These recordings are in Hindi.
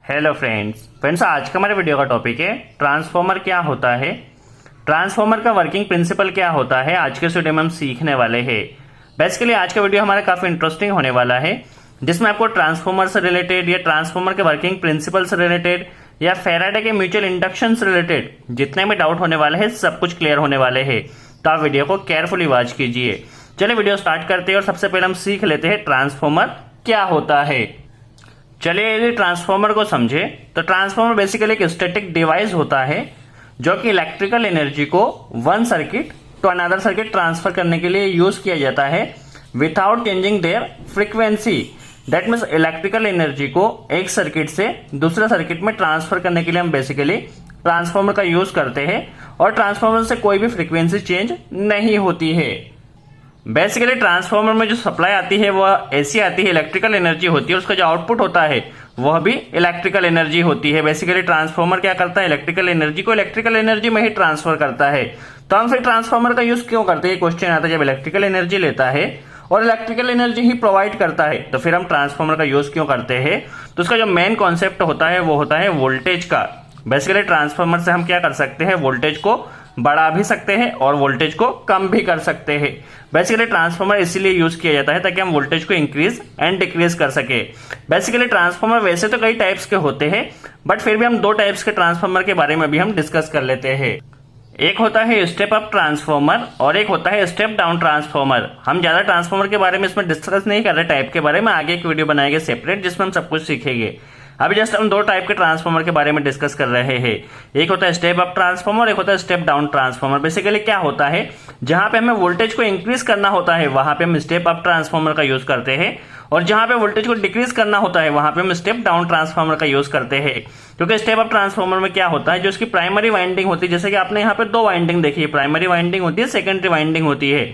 हेलो फ्रेंड्स आज का हमारे वीडियो का टॉपिक है ट्रांसफॉर्मर क्या होता है। ट्रांसफॉर्मर का वर्किंग प्रिंसिपल क्या होता है, आज के इस वीडियो में हम सीखने वाले हैं। बेसिकली आज का वीडियो हमारा काफी इंटरेस्टिंग होने वाला है, जिसमें आपको ट्रांसफॉर्मर से रिलेटेड या ट्रांसफॉर्मर के वर्किंग प्रिंसिपल से रिलेटेड या फैराडे के म्यूचुअल इंडक्शन से रिलेटेड जितने भी डाउट होने वाले हैं सब कुछ क्लियर होने वाले हैं। तो आप वीडियो को केयरफुली वॉच कीजिए। चलिए वीडियो स्टार्ट करते हैं और सबसे पहले हम सीख लेते हैं ट्रांसफॉर्मर क्या होता है। चलिए यदि ट्रांसफॉर्मर को समझे तो ट्रांसफॉर्मर बेसिकली एक स्टैटिक डिवाइस होता है जो कि इलेक्ट्रिकल एनर्जी को one circuit to another circuit transfer करने के लिए यूज किया जाता है without changing their frequency. That means electrical energy को एक सर्किट से दूसरे सर्किट में ट्रांसफर करने के लिए हम बेसिकली ट्रांसफॉर्मर का यूज करते हैं और ट्रांसफॉर्मर से कोई भी फ्रीक्वेंसी चेंज नहीं होती है। बेसिकली ट्रांसफॉर्मर में जो सप्लाई आती है वह ऐसी आती है, इलेक्ट्रिकल एनर्जी होती है, उसका जो आउटपुट होता है वह भी इलेक्ट्रिकल एनर्जी होती है। बेसिकली ट्रांसफॉर्मर क्या करता है, इलेक्ट्रिकल एनर्जी को इलेक्ट्रिकल एनर्जी में ही ट्रांसफर करता है। तो हम फिर ट्रांसफॉर्मर का यूज क्यों करते हैं, क्वेश्चन आता है। जब इलेक्ट्रिकल एनर्जी लेता है और इलेक्ट्रिकल एनर्जी ही प्रोवाइड करता है तो फिर हम ट्रांसफॉर्मर का यूज क्यों करते हैं। तो उसका जो मेन कॉन्सेप्ट होता है वो होता है वोल्टेज का। बेसिकली ट्रांसफॉर्मर से हम क्या कर सकते हैं, वोल्टेज को बढ़ा भी सकते हैं और वोल्टेज को कम भी कर सकते हैं। बेसिकली ट्रांसफॉर्मर इसीलिए यूज किया जाता है ताकि हम वोल्टेज को इंक्रीज एंड डिक्रीज कर सके। बेसिकली ट्रांसफॉर्मर वैसे तो कई टाइप्स के होते हैं, बट फिर भी हम दो टाइप्स के ट्रांसफॉर्मर के बारे में भी हम डिस्कस कर लेते हैं। एक होता है स्टेप अप ट्रांसफॉर्मर और एक होता है स्टेप डाउन ट्रांसफॉर्मर। हम ज्यादा ट्रांसफॉर्मर के बारे में इसमें डिस्कस नहीं कर रहे, टाइप के बारे में आगे एक वीडियो बनाएंगे सेपरेट जिसमें हम सब कुछ सीखेंगे। अभी जस्ट हम दो टाइप के ट्रांसफॉर्मर के बारे में डिस्कस कर रहे हैं। एक होता है स्टेप अप ट्रांसफॉर्मर, एक होता है स्टेप डाउन ट्रांसफॉर्मर। बेसिकली क्या होता है, जहां पे हमें वोल्टेज को इंक्रीज करना होता है वहां पे हम स्टेप अप ट्रांसफॉर्मर का यूज करते हैं और जहां पे वोल्टेज को डिक्रीज करना होता है वहां पे हम स्टेप डाउन ट्रांसफॉर्मर का यूज करते हैं। क्योंकि स्टेप अप ट्रांसफॉर्मर में क्या होता है, जो उसकी प्राइमरी वाइंडिंग होती है, जैसे कि आपने यहाँ पे दो वाइंडिंग देखी है, प्राइमरी वाइंडिंग होती है, सेकेंडरी वाइंडिंग होती है।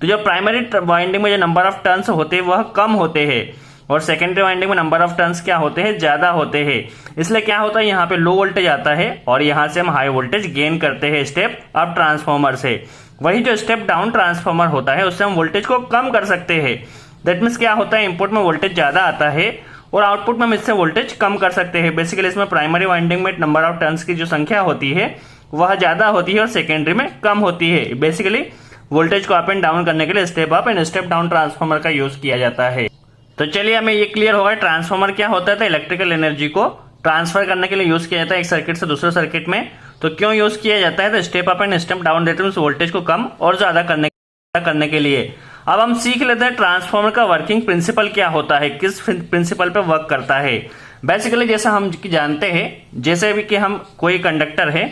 तो जो प्राइमरी वाइंडिंग में जो नंबर ऑफ टर्न्स होते हैं वह कम होते हैं और सेकेंडरी वाइंडिंग में नंबर ऑफ टर्न्स क्या होते हैं, ज्यादा होते हैं। इसलिए क्या होता है, यहाँ पे लो वोल्टेज आता है और यहाँ से हम हाई वोल्टेज गेन करते हैं स्टेप अप ट्रांसफॉर्मर से। वही जो स्टेप डाउन ट्रांसफॉर्मर होता है उससे हम वोल्टेज को कम कर सकते हैं। दैट मीन्स क्या होता है, इनपुट में वोल्टेज ज्यादा आता है और आउटपुट में हम इससे वोल्टेज कम कर सकते हैं। बेसिकली इसमें प्राइमरी वाइंडिंग में नंबर ऑफ टर्न्स की जो संख्या होती है वह ज्यादा होती है और सेकेंडरी में कम होती है। बेसिकली वोल्टेज को अप एंड डाउन करने के लिए step up and step down transformer का यूज किया जाता है। तो चलिए हमें ये क्लियर होगा ट्रांसफॉर्मर क्या होता है। तो इलेक्ट्रिकल एनर्जी को ट्रांसफर करने के लिए यूज किया जाता है एक सर्किट से दूसरे सर्किट में। तो क्यों यूज किया जाता है, तो step up and step down देते हैं वोल्टेज को कम और ज्यादा करने के लिए। अब हम सीख लेते हैं ट्रांसफॉर्मर का वर्किंग प्रिंसिपल क्या होता है, किस प्रिंसिपल पे वर्क करता है। बेसिकली जैसा हम जानते हैं, जैसे भी कि हम कोई कंडक्टर है,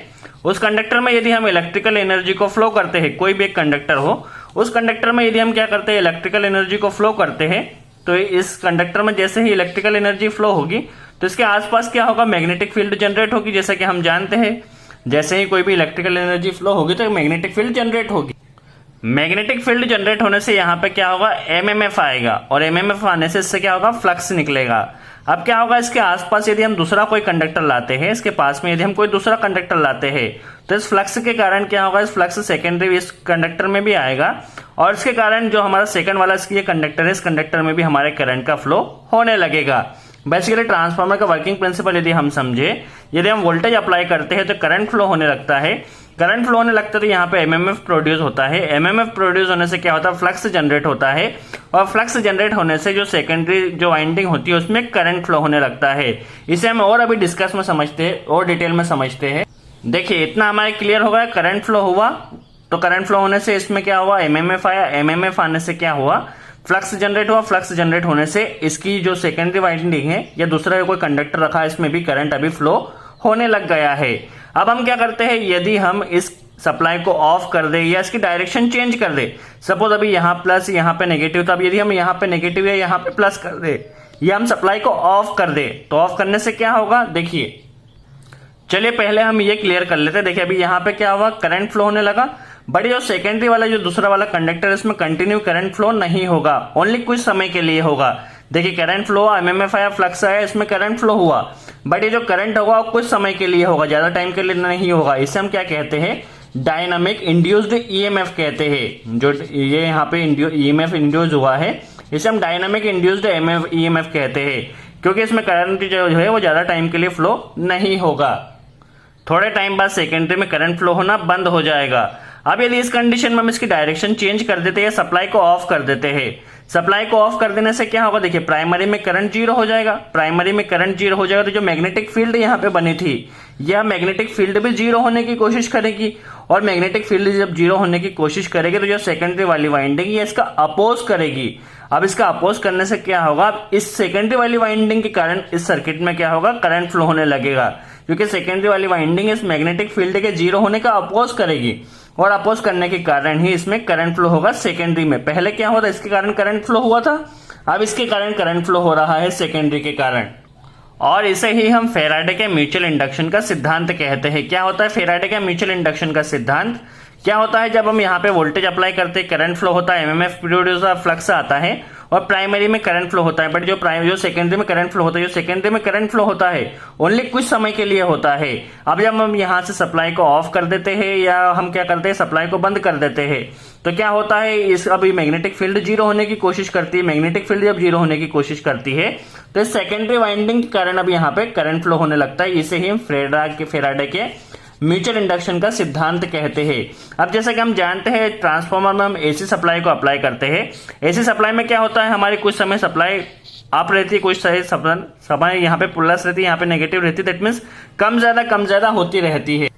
उस कंडक्टर में यदि हम इलेक्ट्रिकल एनर्जी को फ्लो करते हैं, कोई भी एक कंडक्टर हो, उस कंडक्टर में यदि हम क्या करते हैं, इलेक्ट्रिकल एनर्जी को फ्लो करते हैं, तो इस कंडक्टर में जैसे ही इलेक्ट्रिकल एनर्जी फ्लो होगी तो इसके आसपास क्या होगा, मैग्नेटिक फील्ड जनरेट होगी। जैसे कि हम जानते हैं जैसे ही कोई भी इलेक्ट्रिकल एनर्जी फ्लो होगी तो मैग्नेटिक फील्ड जनरेट होगी। मैग्नेटिक फील्ड जनरेट होने से यहाँ पे क्या होगा, एमएमएफ आएगा और एमएमएफ आने से इससे क्या होगा, फ्लक्स निकलेगा। अब क्या होगा, इसके आसपास यदि हम दूसरा कोई कंडक्टर लाते हैं, इसके पास में यदि हम कोई दूसरा कंडक्टर लाते हैं तो इस फ्लक्स के कारण क्या होगा, इस फ्लक्स सेकेंडरी इस कंडक्टर में भी आएगा और इसके कारण जो हमारा सेकंड वाला ये कंडक्टर है, इस कंडक्टर में भी हमारे करंट का फ्लो होने लगेगा। बेसिकली ट्रांसफॉर्मर का वर्किंग प्रिंसिपल यदि हम समझे, यदि हम वोल्टेज अप्लाई करते हैं तो करंट फ्लो होने लगता है। करंट फ्लो होने लगता है तो यहाँ पे एमएमएफ प्रोड्यूस होता है। एमएमएफ प्रोड्यूस होने से क्या होता है, फ्लक्स जनरेट होता है और फ्लक्स जनरेट होने से जो सेकेंडरी जो वाइंडिंग होती है उसमें करंट फ्लो होने लगता है। इसे हम और अभी डिस्कस में समझते हैं और डिटेल में समझते हैं। देखिए इतना हमारे क्लियर हो गया, करंट फ्लो हुआ तो करंट फ्लो होने से इसमें क्या हुआ, एमएमएफ आया, एमएमएफ आने से क्या हुआ, फ्लक्स जनरेट हुआ। फ्लक्स जनरेट होने से इसकी जो सेकेंडरी वाइंडिंग है या दूसरा कोई कंडक्टर रखा है इसमें भी करंट अभी फ्लो होने लग गया है। अब हम क्या करते हैं, यदि हम इस सप्लाई को ऑफ कर दे या इसकी डायरेक्शन चेंज कर दे, सपोज अभी यहाँ प्लस यहाँ पे नेगेटिव, तो अब यदि हम यहाँ पे नेगेटिव या यहाँ पे प्लस कर दे या हम सप्लाई को ऑफ कर दे तो ऑफ करने से क्या होगा, देखिए चलिए पहले हम ये क्लियर कर लेते हैं। देखिए अभी यहाँ पे क्या हुआ, करंट फ्लो होने लगा, बट जो सेकेंडरी वाला जो दूसरा वाला कंडक्टर है इसमें कंटिन्यू करंट फ्लो नहीं होगा, ओनली कुछ समय के लिए होगा। देखिए करंट फ्लो हुआ, एमएमएफ आया, फ्लक्स आया, इसमें करंट फ्लो हुआ, बट ये जो करंट होगा कुछ समय के लिए होगा, ज्यादा टाइम के लिए नहीं होगा। इसे हम क्या कहते हैं, डायनामिक इंड्यूस्ड ईएमएफ कहते हैं। जो ये यहाँ पे ईएमएफ इंड्यूस हुआ है इसे हम डायनामिक इंड्यूस्ड ईएमएफ कहते हैं। क्योंकि इसमें करंट जो है वो ज़्यादा टाइम के लिए फ्लो नहीं होगा, थोड़े टाइम बाद सेकेंडरी में करंट फ्लो होना बंद हो जाएगा। अब यदि इस कंडीशन में हम इसकी डायरेक्शन चेंज कर देते हैं, सप्लाई को ऑफ कर देते हैं, सप्लाई को ऑफ कर देने से क्या होगा, देखिए प्राइमरी में करंट जीरो हो जाएगा, प्राइमरी में करंट जीरो हो जाएगा तो जो मैग्नेटिक फील्ड यहाँ पे बनी थी यह मैग्नेटिक फील्ड भी जीरो होने की कोशिश करेगी, और मैग्नेटिक फील्ड जब जीरो होने की कोशिश करेगी तो जो सेकेंडरी वाली वाइंडिंग है इसका अपोज करेगी। अब इसका अपोज करने से क्या होगा, इस सेकेंडरी वाली वाइंडिंग के कारण इस सर्किट में क्या होगा, करंट फ्लो होने लगेगा, क्योंकि सेकेंडरी वाली वाइंडिंग इस मैग्नेटिक फील्ड के जीरो होने का अपोज करेगी, और अपोज करने के कारण ही इसमें करंट फ्लो होगा सेकेंडरी में। पहले क्या होता, इसके कारण करंट फ्लो हुआ था, अब इसके कारण करंट फ्लो हो रहा है सेकेंडरी के कारण, और इसे ही हम फैराडे के म्यूचुअल इंडक्शन का सिद्धांत कहते हैं। क्या होता है फैराडे का म्यूचुअल इंडक्शन का सिद्धांत, क्या होता है, जब हम यहाँ पे वोल्टेज अप्लाई करते हैं करंट फ्लो होता है, एमएमएफ प्रोड्यूस फ्लक्स आता है, और प्राइमरी में करंट फ्लो होता है, बट जो सेकेंडरी में करंट फ्लो होता है, जो सेकेंडरी में करंट फ्लो होता है ओनली कुछ समय के लिए होता है। अब जब हम यहाँ से सप्लाई को ऑफ कर देते हैं या हम क्या करते हैं सप्लाई को बंद कर देते हैं तो क्या होता है, इस अभी मैग्नेटिक फील्ड जीरो होने की कोशिश करती है, मैग्नेटिक फील्ड जब जीरो होने की कोशिश करती है तो इस सेकेंडरी वाइंडिंग के कारण अब यहाँ पे करंट फ्लो होने लगता है। इसे ही हम फैराडे के म्यूचुअल इंडक्शन का सिद्धांत कहते हैं। अब जैसे कि हम जानते हैं ट्रांसफार्मर में हम एसी सप्लाई को अप्लाई करते हैं, एसी सप्लाई में क्या होता है, हमारी कुछ समय सप्लाई अप रहती है, कुछ समय यहाँ पे प्लस रहती है, यहाँ पे नेगेटिव रहती है, दैट मीन्स कम ज्यादा होती रहती है,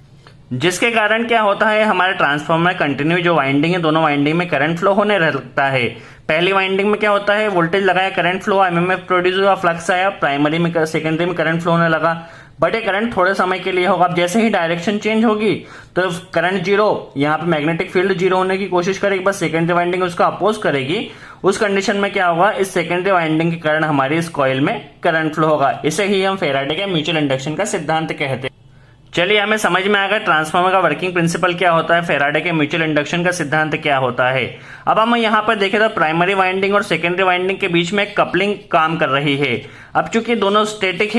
जिसके कारण क्या होता है हमारे ट्रांसफार्मर में कंटिन्यू जो वाइंडिंग है दोनों वाइंडिंग में करंट फ्लो होने लगता है। पहली वाइंडिंग में क्या होता है, वोल्टेज लगाया, करंट फ्लो, एमएमएफ प्रोड्यूस हुआ, फ्लक्स आया, प्राइमरी में सेकेंडरी में करंट फ्लो होने लगा, बट ये करंट थोड़े समय के लिए होगा। अब जैसे ही डायरेक्शन चेंज होगी तो करंट जीरो, यहाँ पे मैग्नेटिक फील्ड जीरो होने की कोशिश करेगी, बस सेकेंडरी वाइंडिंग उसका अपोज करेगी। उस कंडीशन में क्या होगा, इस सेकेंडरी वाइंडिंग के कारण हमारी इस कॉइल में करंट फ्लो होगा। इसे ही हम फैराडे के म्यूचुअल इंडक्शन का सिद्धांत कहते हैं। चलिए हमें समझ में आ गया ट्रांसफार्मर का वर्किंग प्रिंसिपल क्या होता है, फैराडे के म्यूचुअल इंडक्शन का सिद्धांत क्या होता है। अब हम यहाँ पर देखें तो प्राइमरी वाइंडिंग और सेकेंडरी वाइंडिंग के बीच में कपलिंग काम कर रही है। अब चूंकि दोनों स्टैटिक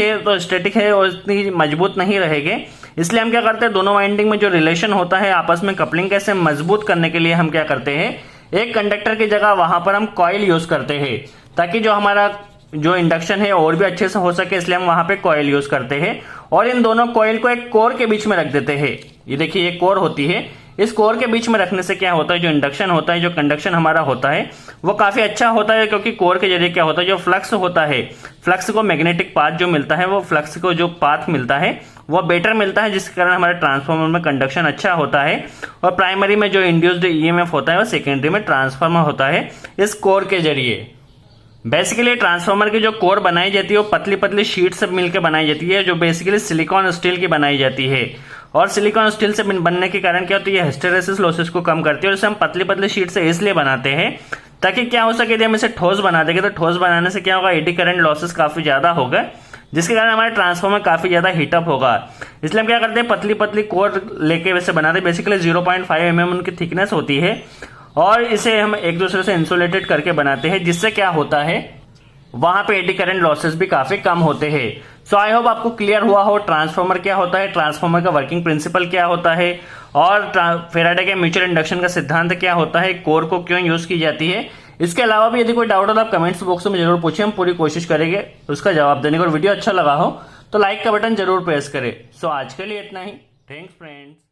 है और इतनी मजबूत नहीं रहेंगे, इसलिए हम क्या करते हैं, दोनों वाइंडिंग में जो रिलेशन होता है आपस में कपलिंग कैसे मजबूत करने के लिए हम क्या करते हैं, एक कंडक्टर की जगह वहां पर हम कॉइल यूज करते हैं, ताकि जो हमारा जो इंडक्शन है और भी अच्छे से हो सके, इसलिए हम वहां पे कॉइल यूज करते हैं। और इन दोनों कॉइल को एक कोर के बीच में रख देते हैं। ये देखिए एक कोर होती है, इस कोर के बीच में रखने से क्या होता है, जो इंडक्शन होता है, जो कंडक्शन हमारा होता है वो काफी अच्छा होता है, क्योंकि कोर के जरिए क्या होता है, जो फ्लक्स होता है, फ्लक्स को मैग्नेटिक पाथ जो मिलता है, वो फ्लक्स को जो पाथ मिलता है वो बेटर मिलता है, जिसके कारण हमारे ट्रांसफार्मर में कंडक्शन अच्छा होता है। और प्राइमरी में जो इंड्यूस्ड ईएमएफ होता है वो सेकेंडरी में ट्रांसफार्मर होता है इस कोर के जरिए। बेसिकली ट्रांसफार्मर की जो कोर बनाई जाती है वो पतली पतली शीट से मिलकर बनाई जाती है, जो बेसिकली सिलिकॉन स्टील की बनाई जाती है। और सिलिकॉन स्टील से बनने के कारण क्या होता है, ये हिस्टेरेसिस लॉसेस को कम करती है। और इसे हम पतली पतली शीट से इसलिए बनाते हैं ताकि क्या हो सके, यदि हम इसे ठोस बना देंगे तो ठोस बनाने से क्या होगा, एडी करंट लॉसेस काफी ज्यादा होगा, जिसके कारण हमारे ट्रांसफार्मर काफी ज्यादा हीटअप होगा। इसलिए हम क्या करते हैं, पतली पतली कोर लेके वैसे बनाते हैं। बेसिकली 0.5 mm उनकी थिकनेस होती है, और इसे हम एक दूसरे से इंसुलेटेड करके बनाते हैं, जिससे क्या होता है वहां पे एडी करंट लॉसेस भी काफी कम होते हैं। सो आई होप आपको क्लियर हुआ हो ट्रांसफार्मर क्या होता है, ट्रांसफार्मर का वर्किंग प्रिंसिपल क्या होता है, और फैराडे के म्यूचुअल इंडक्शन का सिद्धांत क्या होता है, कोर को क्यों यूज की जाती है। इसके अलावा भी यदि कोई डाउट हो तो आप कमेंट्स बॉक्स में जरूर पूछें, हम पूरी कोशिश करेंगे उसका जवाब देने को। और वीडियो अच्छा लगा हो तो लाइक का बटन जरूर प्रेस करें। सो आज के लिए इतना ही, थैंक्स फ्रेंड्स।